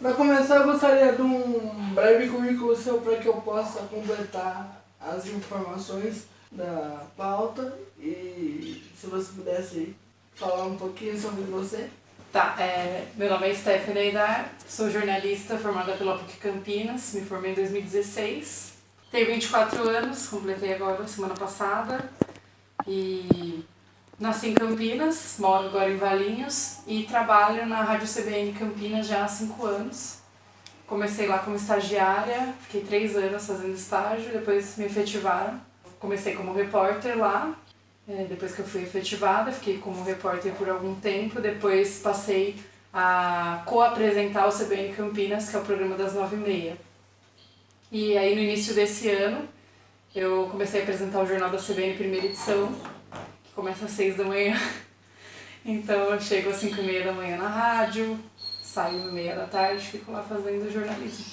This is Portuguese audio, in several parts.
Para começar, eu gostaria de um breve currículo seu para que eu possa completar as informações da pauta e se você pudesse falar um pouquinho sobre você. Tá, meu nome é Stephanie Aidar, sou jornalista formada pela PUC Campinas, me formei em 2016. Tenho 24 anos, completei agora semana passada e nasci em Campinas, moro agora em Valinhos e trabalho na Rádio CBN Campinas já há 5 anos. Comecei lá como estagiária, fiquei 3 anos fazendo estágio, depois me efetivaram. Comecei como repórter lá, depois que eu fui efetivada, fiquei como repórter por algum tempo, depois passei a co-apresentar o CBN Campinas, que é o programa das 9h30. E aí no início desse ano, eu comecei a apresentar o Jornal da CBN primeira edição, que começa às 6 da manhã. Então eu chego às 5h30 da manhã na rádio, saio às 6h da tarde, fico lá fazendo jornalismo.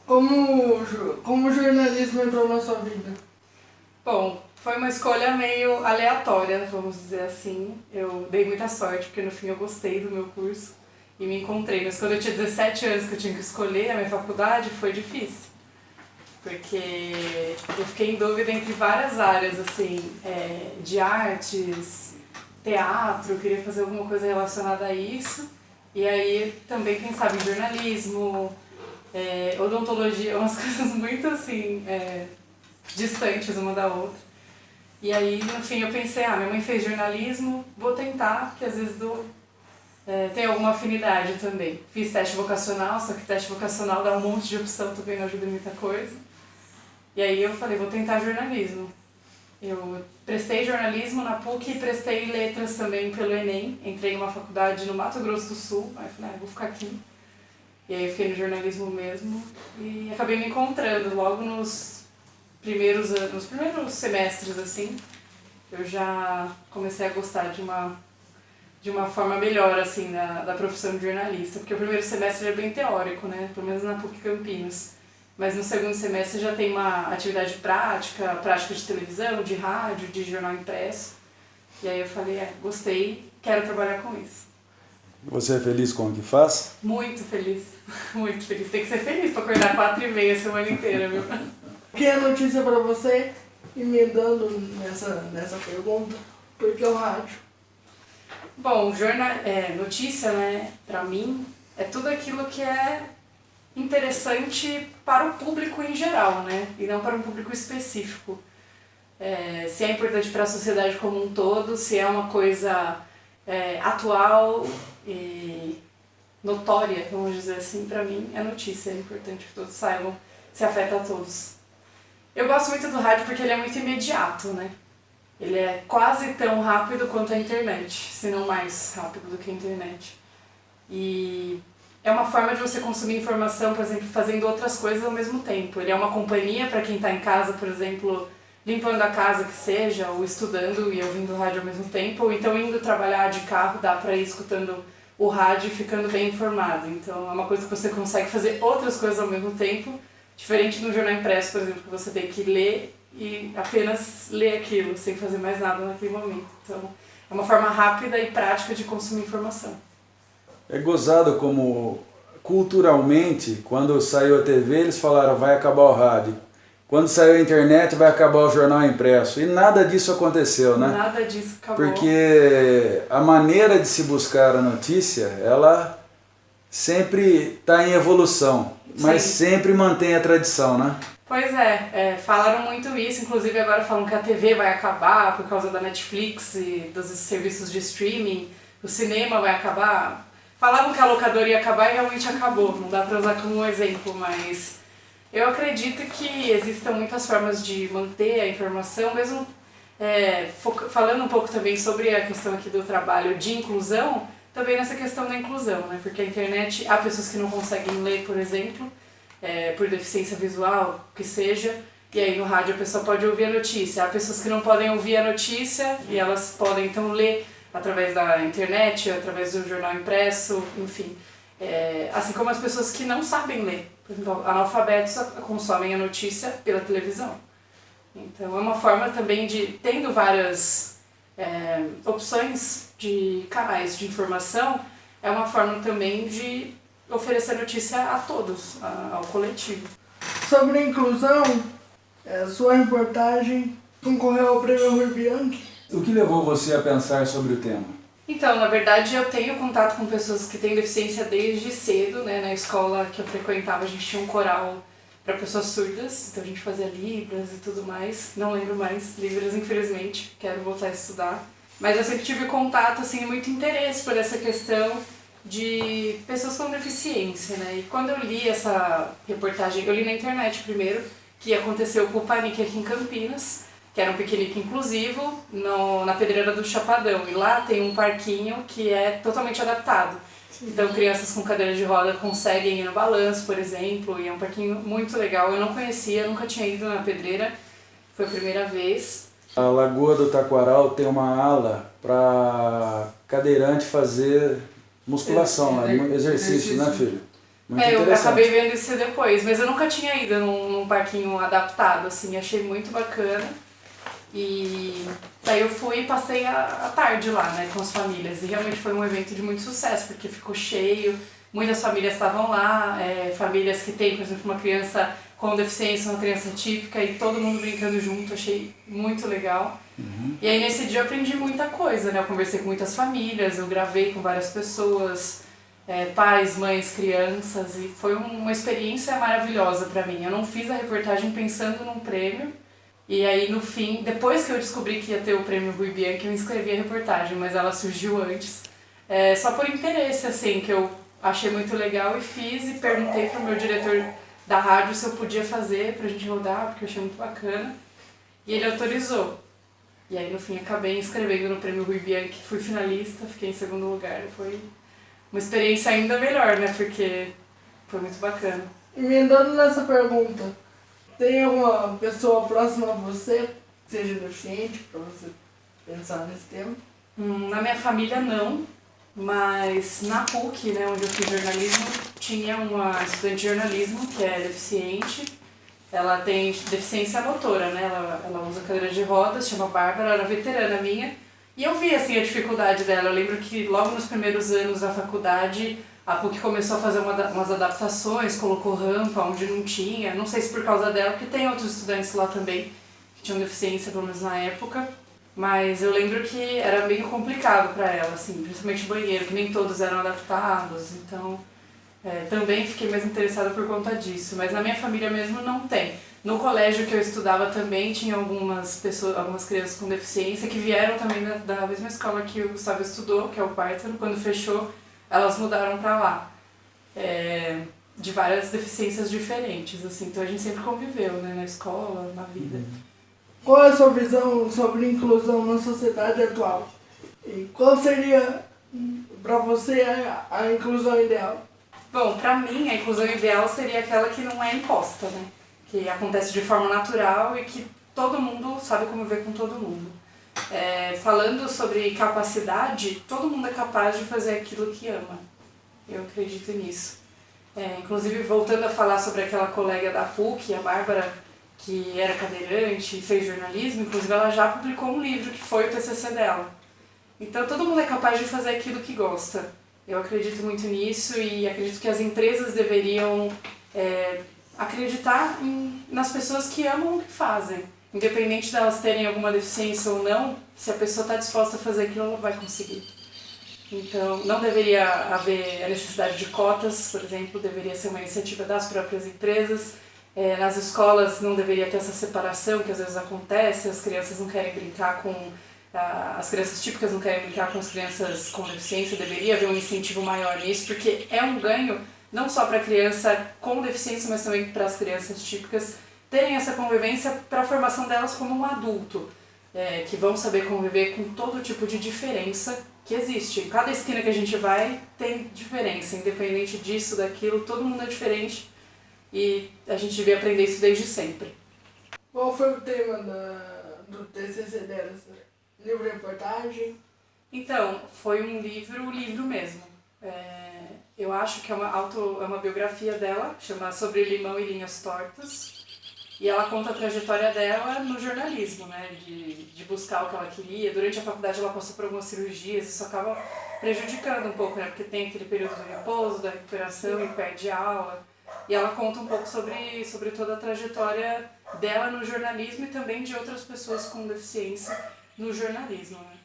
Como o jornalismo entrou na sua vida? Bom, foi uma escolha meio aleatória, vamos dizer assim. Eu dei muita sorte, porque no fim eu gostei do meu curso e me encontrei. Mas quando eu tinha 17 anos que eu tinha que escolher a minha faculdade, foi difícil. Porque eu fiquei em dúvida entre várias áreas, assim, de artes, teatro, eu queria fazer alguma coisa relacionada a isso. E aí também pensava em jornalismo, odontologia, umas coisas muito assim, distantes uma da outra. E aí, no fim, eu pensei, minha mãe fez jornalismo, vou tentar, porque às vezes tem alguma afinidade também. Fiz teste vocacional, só que teste vocacional dá um monte de opção, também não ajuda em muita coisa. E aí eu falei, vou tentar jornalismo. Eu prestei jornalismo na PUC e prestei letras também pelo Enem. Entrei em uma faculdade no Mato Grosso do Sul, aí falei, vou ficar aqui. E aí eu fiquei no jornalismo mesmo e acabei me encontrando logo nos primeiros semestres, assim. Eu já comecei a gostar de uma forma melhor, assim, da profissão de jornalista. Porque o primeiro semestre é bem teórico, né? Pelo menos na PUC Campinas. Mas no segundo semestre já tem uma atividade prática de televisão, de rádio, de jornal impresso. E aí eu falei, gostei, quero trabalhar com isso. Você é feliz com o que faz? Muito feliz, muito feliz. Tem que ser feliz para acordar 4h30 a semana inteira, viu? O que é notícia para você? Emendando nessa pergunta, por que o rádio? Bom, notícia, né, para mim, é tudo aquilo que é interessante para o público em geral, né, e não para um público específico. Se é importante para a sociedade como um todo, se é uma coisa atual e notória, vamos dizer assim, para mim é notícia, é importante que todos saibam, se afeta a todos. Eu gosto muito do rádio porque ele é muito imediato, né? Ele é quase tão rápido quanto a internet, se não mais rápido do que a internet. E é uma forma de você consumir informação, por exemplo, fazendo outras coisas ao mesmo tempo. Ele é uma companhia para quem está em casa, por exemplo, limpando a casa que seja, ou estudando e ouvindo rádio ao mesmo tempo, ou então indo trabalhar de carro, dá para ir escutando o rádio e ficando bem informado. Então é uma coisa que você consegue fazer outras coisas ao mesmo tempo, diferente no jornal impresso, por exemplo, que você tem que ler e apenas ler aquilo, sem fazer mais nada naquele momento. Então é uma forma rápida e prática de consumir informação. É gozado como, culturalmente, quando saiu a TV, eles falaram, vai acabar o rádio. Quando saiu a internet, vai acabar o jornal impresso. E nada disso aconteceu, né? Nada disso acabou. Porque a maneira de se buscar a notícia, ela sempre está em evolução, mas Sim. sempre mantém a tradição, né? Pois falaram muito isso, inclusive agora falam que a TV vai acabar por causa da Netflix e dos serviços de streaming, o cinema vai acabar. Falavam que a locadora ia acabar e realmente acabou, não dá para usar como um exemplo, mas eu acredito que existam muitas formas de manter a informação, mesmo falando um pouco também sobre a questão aqui do trabalho de inclusão, também nessa questão da inclusão, né? Porque a internet, há pessoas que não conseguem ler, por exemplo, por deficiência visual, que seja, e aí no rádio a pessoa pode ouvir a notícia. Há pessoas que não podem ouvir a notícia e elas podem então ler através da internet, através do jornal impresso, enfim. Assim como as pessoas que não sabem ler, por exemplo, analfabetos consomem a notícia pela televisão. Então é uma forma também de, tendo várias opções de canais de informação, é uma forma também de oferecer notícia a todos, ao coletivo. Sobre a inclusão, sua reportagem concorreu ao Prêmio Rui Bianchi. O que levou você a pensar sobre o tema? Então, na verdade, eu tenho contato com pessoas que têm deficiência desde cedo, né? Na escola que eu frequentava, a gente tinha um coral para pessoas surdas, então a gente fazia libras e tudo mais. Não lembro mais libras, infelizmente, quero voltar a estudar. Mas eu sempre tive contato, assim, muito interesse por essa questão de pessoas com deficiência, né? E quando eu li essa reportagem, eu li na internet primeiro, que aconteceu com o Panic aqui em Campinas, que era um piquenique inclusivo, na Pedreira do Chapadão. E lá tem um parquinho que é totalmente adaptado. Então crianças com cadeira de roda conseguem ir no balanço, por exemplo, e é um parquinho muito legal. Eu não conhecia, nunca tinha ido na Pedreira, foi a primeira vez. A Lagoa do Taquaral tem uma ala para cadeirante fazer musculação, exercício, né, filho? Muito eu interessante. acabei vendo isso depois, mas eu nunca tinha ido num parquinho adaptado, assim, achei muito bacana. E daí eu fui e passei a tarde lá, né, com as famílias. E realmente foi um evento de muito sucesso, porque ficou cheio, muitas famílias estavam lá, famílias que têm, por exemplo, uma criança com deficiência, uma criança típica, e todo mundo brincando junto, achei muito legal. E aí nesse dia eu aprendi muita coisa, né, eu conversei com muitas famílias, eu gravei com várias pessoas, pais, mães, crianças, e foi uma experiência maravilhosa pra mim. Eu não fiz a reportagem pensando num prêmio, e aí no fim, depois que eu descobri que ia ter o prêmio Rui Bianchi, eu inscrevi a reportagem, mas ela surgiu antes, só por interesse, assim, que eu achei muito legal e fiz, e perguntei pro meu diretor da rádio se eu podia fazer pra gente rodar, porque eu achei muito bacana, e ele autorizou. E aí no fim acabei inscrevendo no prêmio Rui Bianchi, fui finalista, fiquei em segundo lugar, foi uma experiência ainda melhor, né, porque foi muito bacana. Emendando nessa pergunta, tem alguma pessoa próxima a você que seja deficiente, para você pensar nesse tema? Na minha família não, mas na PUC, né, onde eu fiz jornalismo, tinha uma estudante de jornalismo que é deficiente. Ela tem deficiência motora, né, ela usa cadeira de rodas, chama Bárbara, ela era veterana minha. E eu vi, assim, a dificuldade dela. Eu lembro que logo nos primeiros anos da faculdade, a PUC começou a fazer umas adaptações, colocou rampa onde não tinha. Não sei se por causa dela, porque tem outros estudantes lá também que tinham deficiência, pelo menos na época. Mas eu lembro que era meio complicado para ela, assim, principalmente o banheiro, que nem todos eram adaptados. Então, também fiquei mais interessada por conta disso. Mas na minha família mesmo não tem. No colégio que eu estudava também tinha algumas crianças com deficiência que vieram também da mesma escola que o Gustavo estudou, que é o Parton. Quando fechou, elas mudaram para lá. De várias deficiências diferentes, assim. Então a gente sempre conviveu, né, na escola, na vida. Qual é a sua visão sobre inclusão na sociedade atual? E qual seria, para você, a inclusão ideal? Bom, pra mim a inclusão ideal seria aquela que não é imposta, né? Que acontece de forma natural e que todo mundo sabe conviver com todo mundo. Falando sobre capacidade, todo mundo é capaz de fazer aquilo que ama. Eu acredito nisso. Inclusive, voltando a falar sobre aquela colega da PUC, a Bárbara, que era cadeirante e fez jornalismo, inclusive ela já publicou um livro que foi o TCC dela. Então todo mundo é capaz de fazer aquilo que gosta. Eu acredito muito nisso e acredito que as empresas deveriam acreditar nas pessoas que amam o que fazem. Independente de elas terem alguma deficiência ou não, se a pessoa está disposta a fazer aquilo, ela vai conseguir. Então, não deveria haver a necessidade de cotas, por exemplo, deveria ser uma iniciativa das próprias empresas. Nas escolas não deveria ter essa separação que às vezes acontece, as crianças não querem brincar com... As crianças típicas não querem brincar com as crianças com deficiência, deveria haver um incentivo maior nisso, porque é um ganho não só para a criança com deficiência, mas também para as crianças típicas terem essa convivência para a formação delas como um adulto, que vão saber conviver com todo tipo de diferença que existe. Em cada esquina que a gente vai tem diferença, independente disso, daquilo, todo mundo é diferente e a gente devia aprender isso desde sempre. Qual foi o tema do TCC dela? Livro-reportagem? Então, foi um livro mesmo. Eu acho que é uma biografia dela, chama Sobre Limão e Linhas Tortas. E ela conta a trajetória dela no jornalismo, né? De buscar o que ela queria. Durante a faculdade ela passou por algumas cirurgias, isso acaba prejudicando um pouco, né? Porque tem aquele período do repouso, da recuperação e perde aula. E ela conta um pouco sobre toda a trajetória dela no jornalismo e também de outras pessoas com deficiência no jornalismo, né?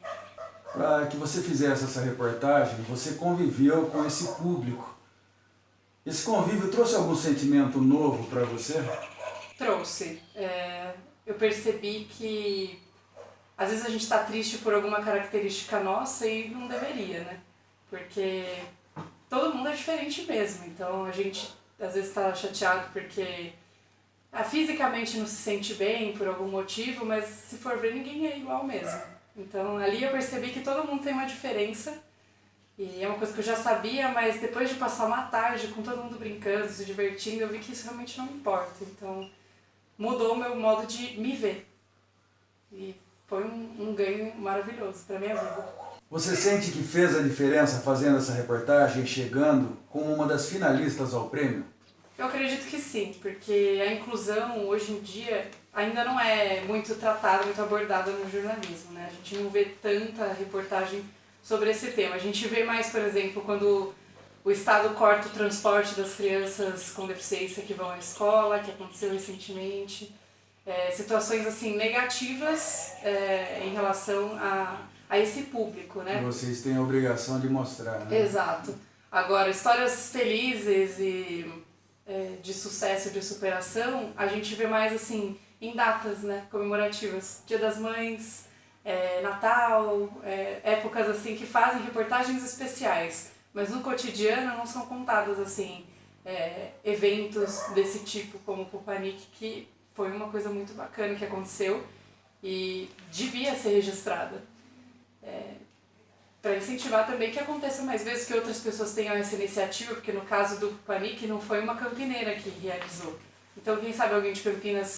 Para que você fizesse essa reportagem, você conviveu com esse público. Esse convívio trouxe algum sentimento novo para você? Trouxe. Eu percebi que às vezes a gente está triste por alguma característica nossa e não deveria, né? Porque todo mundo é diferente mesmo, então a gente às vezes está chateado porque fisicamente não se sente bem por algum motivo, mas se for ver ninguém é igual mesmo. Então ali eu percebi que todo mundo tem uma diferença e é uma coisa que eu já sabia, mas depois de passar uma tarde com todo mundo brincando, se divertindo, eu vi que isso realmente não importa. Então mudou o meu modo de me ver e foi um ganho maravilhoso para minha vida. Você sente que fez a diferença fazendo essa reportagem, chegando como uma das finalistas ao prêmio? Eu acredito que sim, porque a inclusão hoje em dia ainda não é muito tratada, muito abordada no jornalismo, né? A gente não vê tanta reportagem sobre esse tema. A gente vê mais, por exemplo, quando o Estado corta o transporte das crianças com deficiência que vão à escola, que aconteceu recentemente. Situações assim negativas em relação a esse público, né? Que vocês têm a obrigação de mostrar, né? Exato. Agora, histórias felizes e de sucesso, de superação, a gente vê mais assim em datas, né, comemorativas. Dia das Mães, Natal, épocas assim que fazem reportagens especiais. Mas no cotidiano não são contadas assim eventos desse tipo como o Pupanic, que foi uma coisa muito bacana que aconteceu e devia ser registrada. Para incentivar também que aconteça mais vezes, que outras pessoas tenham essa iniciativa, porque no caso do Pupanic não foi uma campineira que realizou. Então quem sabe alguém de Campinas